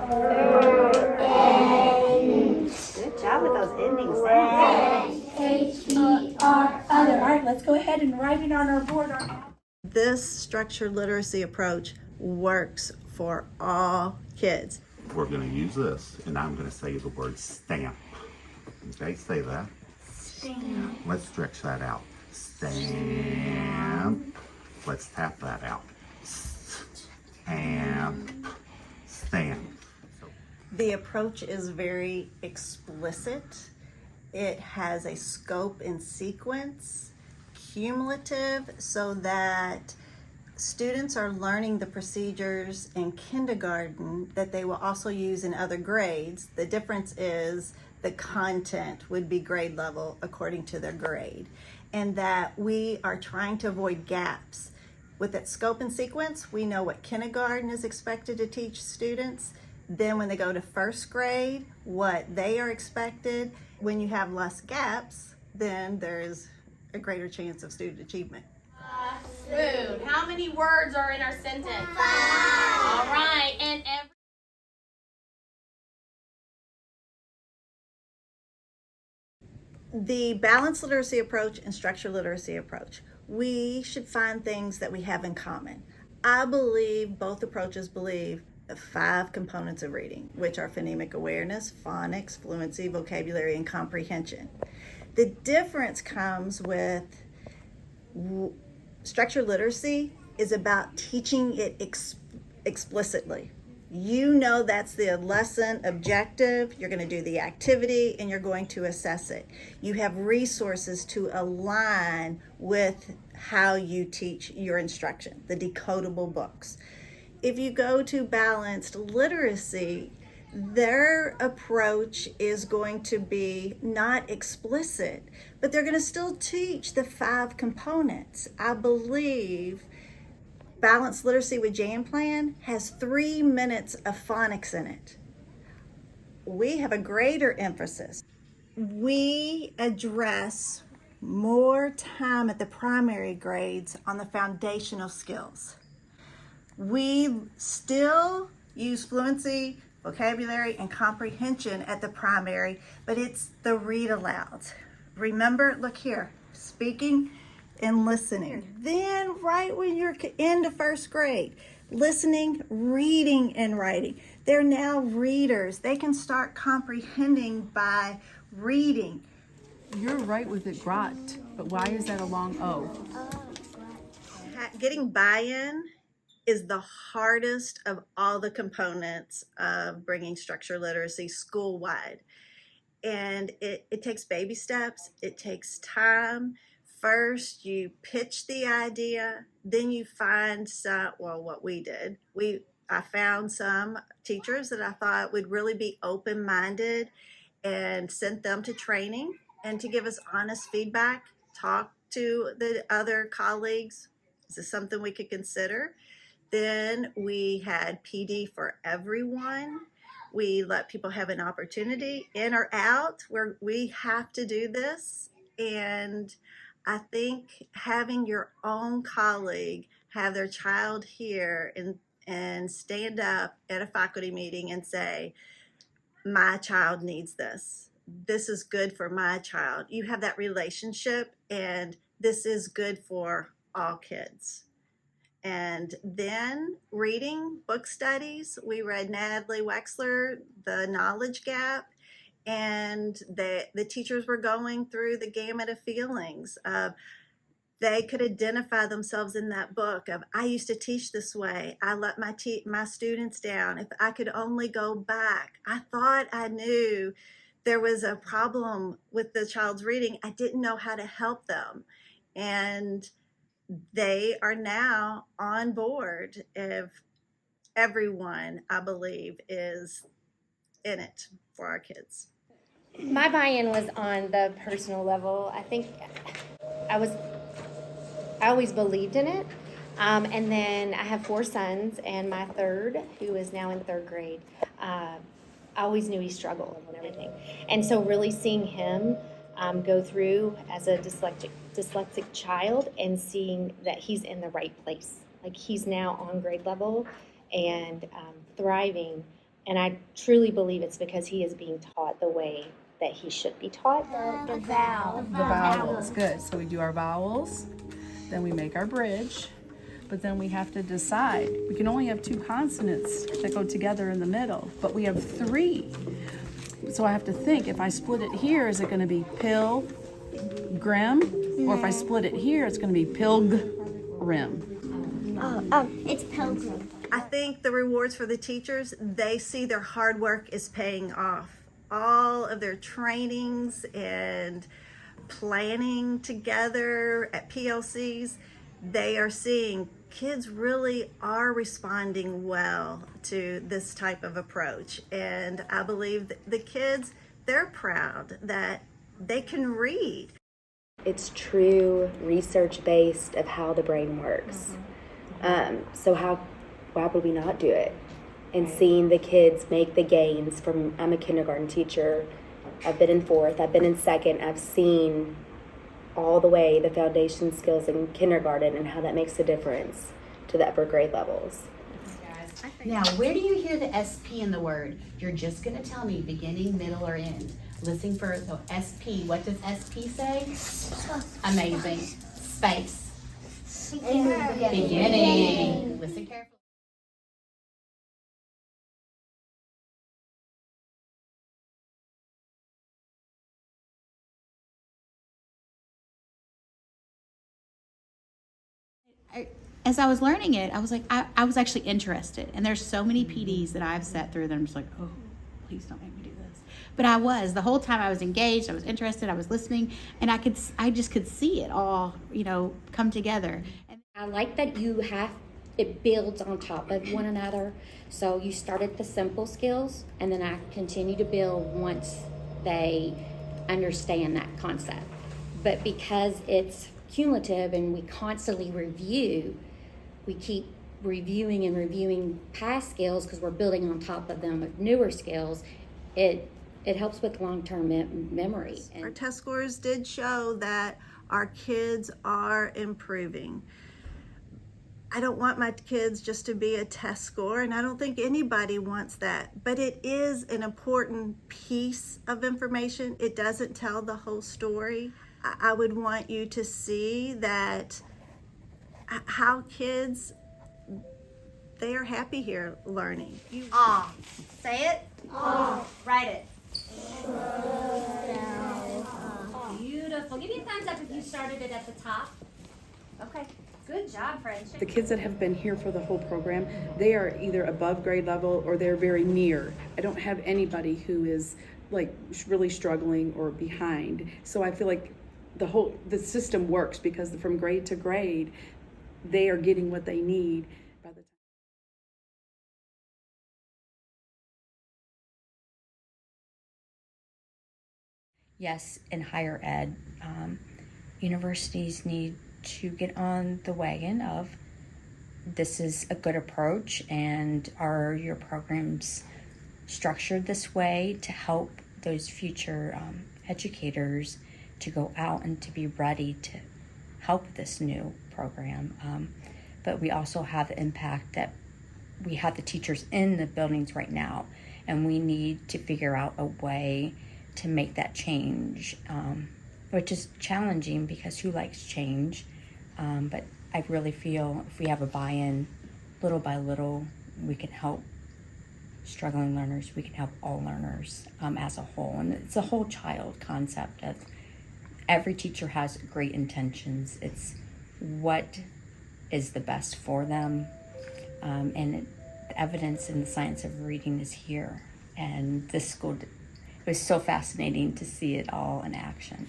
Good job with those ending sounds. H-E-R, other. All right, let's go ahead and write it on our board. This structured literacy approach works for all kids. We're going to use this, and I'm going to say the word stamp. Okay, say that. Stamp. Let's stretch that out. Stamp. Let's tap that out. Stamp. Stamp. The approach is very explicit. It has a scope and sequence, cumulative, so that students are learning the procedures in kindergarten that they will also use in other grades. The difference is the content would be grade level according to their grade, and that we are trying to avoid gaps. With that scope and sequence, we know what kindergarten is expected to teach students. Then when they go to first grade, what they are expected. When you have less gaps, then there's a greater chance of student achievement. Food. How many words are in our sentence? 5. All right. And The balanced literacy approach and structured literacy approach, we should find things that we have in common. I believe both approaches believe the 5 components of reading, which are phonemic awareness, phonics, fluency, vocabulary, and comprehension. The difference comes with structured literacy is about teaching it explicitly. You know that's the lesson objective, you're going to do the activity, and you're going to assess it. You have resources to align with how you teach your instruction, the decodable books. If you go to balanced literacy, their approach is going to be not explicit, but they're going to still teach the 5 components. I believe Balanced Literacy with Jan Plan has 3 minutes of phonics in it. We have a greater emphasis. We address more time at the primary grades on the foundational skills. We still use fluency, vocabulary, and comprehension at the primary, but it's the read alouds. Remember, look here, speaking and listening. Then right when you're into first grade, listening, reading, and writing. They're now readers. They can start comprehending by reading. You're right with it, grot, but why is that a long O? Getting buy-in is the hardest of all the components of bringing structured literacy school-wide. And it takes baby steps, it takes time. First, you pitch the idea, then you find what we did. I found some teachers that I thought would really be open-minded and sent them to training and to give us honest feedback, talk to the other colleagues. Is this something we could consider? Then we had PD for everyone. We let people have an opportunity, in or out, where we have to do this. And I think having your own colleague have their child here and stand up at a faculty meeting and say, my child needs this. This is good for my child. You have that relationship, and this is good for all kids. And then reading, book studies. We read Natalie Wexler, The Knowledge Gap, and the teachers were going through the gamut of feelings. They could identify themselves in that book of, I used to teach this way. I let my students down. If I could only go back. I thought I knew there was a problem with the child's reading. I didn't know how to help them. And they are now on board. If everyone, I believe, is in it for our kids. My buy-in was on the personal level. I think I always believed in it. And then I have 4 sons, and my third, who is now in 3rd grade, I always knew he struggled and everything. And so really seeing him go through as a dyslexic child and seeing that he's in the right place. Like he's now on grade level and thriving And I truly believe it's because he is being taught the way that he should be taught. The vowel. The vowels, good. So we do our vowels, then we make our bridge, but then we have to decide. We can only have 2 consonants that go together in the middle, but we have 3. So I have to think, if I split it here, is it going to be pill, grim? Or if I split it here, it's going to be pilgrim. It's pilgrim. I think the rewards for the teachers, they see their hard work is paying off. All of their trainings and planning together at PLCs, they are seeing kids really are responding well to this type of approach. And I believe that the kids, they're proud that they can read. It's true research-based of how the brain works. So why would we not do it? And seeing the kids make the gains from, I'm a kindergarten teacher, I've been in 4th, I've been in 2nd, I've seen all the way the foundation skills in kindergarten and how that makes a difference to the upper grade levels. Now, where do you hear the SP in the word? You're just going to tell me beginning, middle, or end. Listen for, so SP, what does SP say? Amazing. Space. Beginning. Listen carefully. As I was learning it, I was like, I was actually interested. And there's so many PDs that I've sat through that I'm just like, oh, please don't make me do this. But I was, the whole time I was engaged, I was interested, I was listening, and I just could see it all, come together. And I like that it builds on top of one another. So you start at the simple skills, and then I continue to build once they understand that concept. But because it's cumulative and we constantly review, we keep reviewing and reviewing past skills because we're building on top of them with newer skills. It helps with long-term memory. Our test scores did show that our kids are improving. I don't want my kids just to be a test score, and I don't think anybody wants that, but it is an important piece of information. It doesn't tell the whole story. I would want you to see that how kids, they are happy here learning. Say it. Write it. Beautiful. Give me a thumbs up if you started it at the top. Okay. Good job, friends. The kids that have been here for the whole program, they are either above grade level or they're very near. I don't have anybody who is like really struggling or behind. So I feel like the system works because from grade to grade, they are getting what they need by the time. Yes, in higher ed, universities need to get on the wagon of this is a good approach, and are your programs structured this way to help those future educators to go out and to be ready to help this new program. But we also have the impact that we have the teachers in the buildings right now, and we need to figure out a way to make that change, which is challenging because who likes change? But I really feel if we have a buy-in, little by little, we can help struggling learners, we can help all learners as a whole. And it's a whole child concept of every teacher has great intentions. It's what is the best for them. The evidence in the science of reading is here. And this school, it was so fascinating to see it all in action.